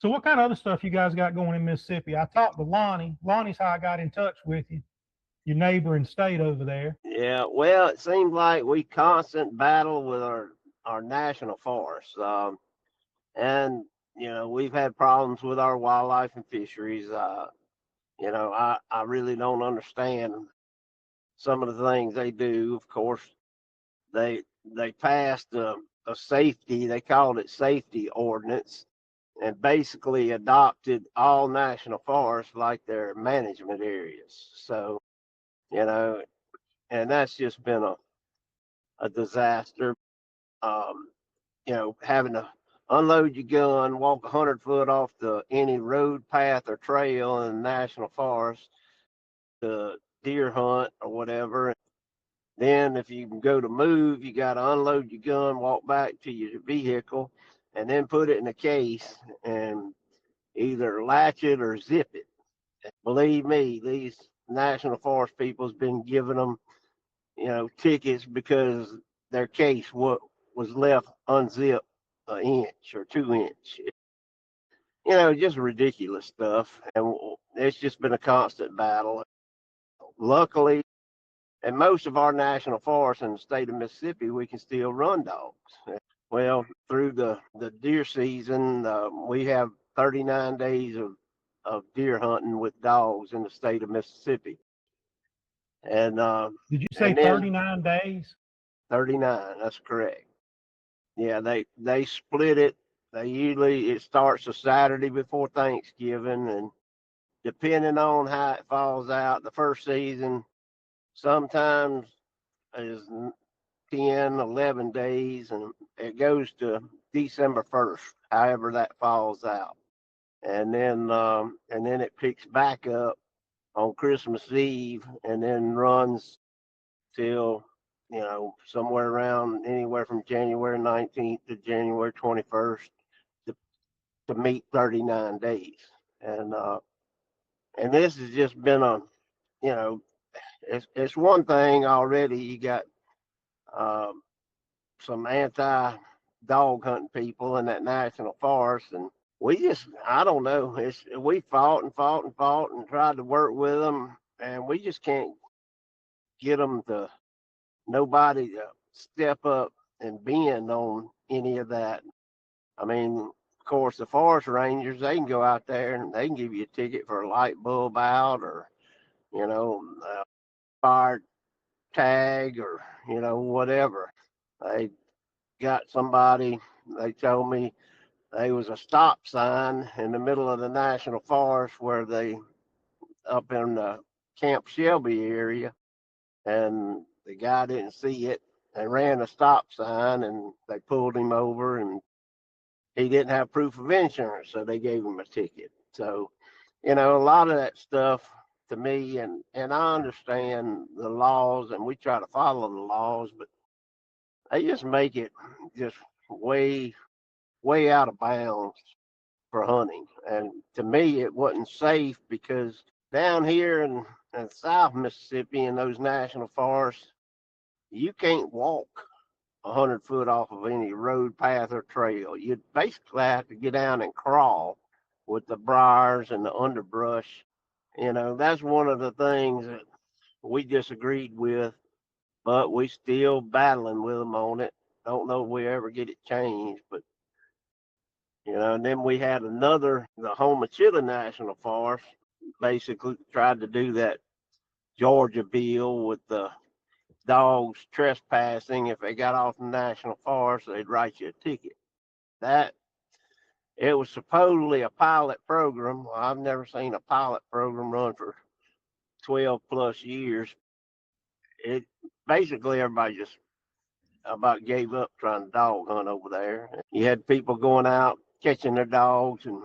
So what kind of other stuff you guys got going in Mississippi? I talked to Lonnie. Lonnie's how I got in touch with you, your neighboring state over there. Yeah, well, it seems like we constant battle with our national forests, and we've had problems with our wildlife and fisheries. I really don't understand some of the things they do. Of course, they passed a safety, they called it safety ordinance, and basically adopted all national forests like their management areas. So, you know, and that's just been a disaster. Um, having to unload your gun, walk 100 foot off any road, path, or trail in the national forest to deer hunt or whatever. Then, if you can go to move, you got to unload your gun, walk back to your vehicle, and then put it in a case and either latch it or zip it. Believe me, these national forest people's been giving them, tickets because their case was left unzipped an inch or 2 inch. Just ridiculous stuff. And it's just been a constant battle. Luckily, in most of our national forests in the state of Mississippi, we can still run dogs. Well, through the deer season, we have 39 days of deer hunting with dogs in the state of Mississippi. And did you say 39 days? 39, that's correct. Yeah, they split it. It starts a Saturday before Thanksgiving, and depending on how it falls out, the first season sometimes is 10, 11 days, and it goes to December 1st, however that falls out. And then it picks back up on Christmas Eve and then runs till, somewhere around anywhere from January 19th to January 21st to meet 39 days. And this has just been you know, it's one thing already. You got some anti-dog hunting people in that national forest, and I don't know. We fought and fought and fought and tried to work with them, and we just can't get them nobody to step up and bend on any of that. I mean, of course, the forest rangers, they can go out there and they can give you a ticket for a light bulb out, or, fire tag, or, whatever. They got somebody, they told me there was a stop sign in the middle of the national forest where up in the Camp Shelby area, and the guy didn't see it. They ran a stop sign and they pulled him over, and he didn't have proof of insurance, so they gave him a ticket. So, a lot of that stuff to me, and I understand the laws and we try to follow the laws, but they just make it just way, way out of bounds for hunting. And to me, it wasn't safe because down here in South Mississippi in those national forests, you can't walk 100 foot off of any road, path, or trail. You'd basically have to get down and crawl with the briars and the underbrush. That's one of the things that we disagreed with, but we still battling with them on it. Don't know if we ever get it changed, but and then we had the Homachilla National Forest basically tried to do that Georgia bill with the dogs trespassing. If they got off the national forest, they'd write you a ticket. It was supposedly a pilot program. Well, I've never seen a pilot program run for 12 plus years. It basically everybody just about gave up trying to dog hunt over there. You had people going out catching their dogs and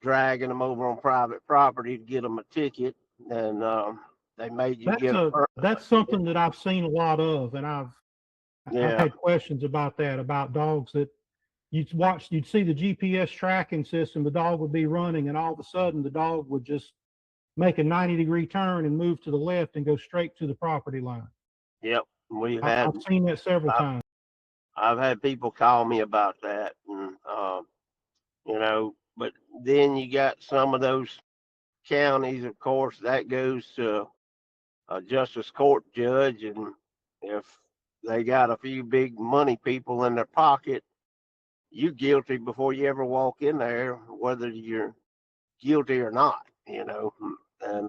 dragging them over on private property to get them a ticket, and they made you that's something that I've seen a lot of, and I've had questions about that, about dogs that you'd see the GPS tracking system, the dog would be running, and all of a sudden the dog would just make a 90-degree turn and move to the left and go straight to the property line. Yep. I've seen that several times. I've had people call me about that, and But then you got some of those counties, of course, that goes to a justice court judge, and if they got a few big money people in their pocket, you guilty before you ever walk in there, whether you're guilty or not, you know. And